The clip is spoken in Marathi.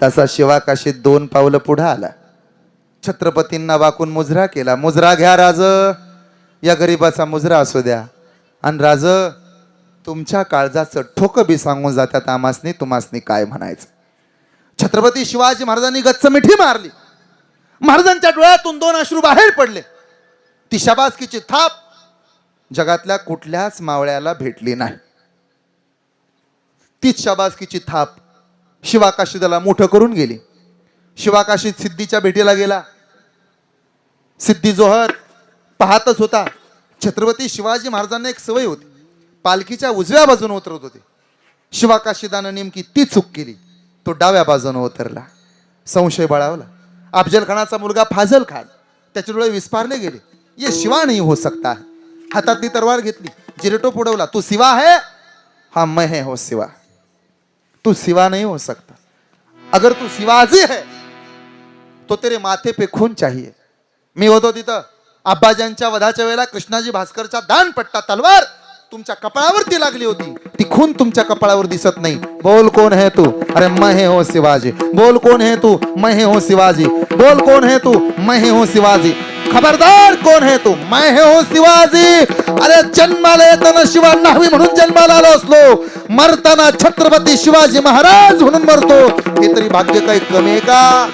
तसा शिवाकाशीत 2 पावलं पुढे आला. छत्रपतींना वाकून मुजरा केला. मुजरा घ्या राज, या गरीबाचा मुजरा असू द्या. आणि राज, तुमच्या काळजाचं ठोक बी सांगून जात्यात आमासनी तुम्हासनी काय म्हणायचं. छत्रपती शिवाजी महाराजांनी गच्च मिठी मारली. महाराजांच्या डोळ्यातून 2 अश्रू बाहेर पडले. ती शाबासकीची थाप जगातल्या कुठल्याच मावळ्याला भेटली नाही. तीच शाबासकीची थाप शिवाकाशीदाला मोठं करून गेली. शिवाकाशीत सिद्धीच्या भेटीला गेला. सिद्धी जोहर पाहतच होता. छत्रपती शिवाजी महाराजांना एक सवय होती, पालखीच्या उजव्या बाजूने उतरत होते. शिवाकाशीदानं नेमकी ती चूक केली. तो डाव्या बाजूने उतरला. संशय बळावला. अफजल खानाचा मुलगा फाजल खान, त्याचे डोळे विस्पारले गेले. ये शिवा नहीं हो सकता. हातातली तलवार घेतली, जिरेटोप उडवला. तू सिवा है? हाँ मैं है हो सिवा. तू सिवा नहीं हो सकता. अगर तू शिवाजी है तो तेरे माथे पे खून चाहिए. मी होतो तिथं आब्बाजांच्या वधाच्या वेळेला कृष्णाजी भास्करचा दानपट्टा तलवार तुमच्या कपाळावरती लागली होती. ती खून तुमच्या कपाळावर दिसत नाही. बोल कौन है तू? अरे मैं है हो शिवाजी. बोल कौन है तू? मैं है हो शिवाजी. बोल कौन है तू? मैं है हो शिवाजी. खबरदार, कोण है तू? मैं है हो शिवाजी. अरे जन्माला येताना शिवा न्हावी म्हणून जन्माला आलो असलो, मरताना छत्रपती शिवाजी महाराज म्हणून मरतो. हे तरी भाग्य काही कमी आहे का?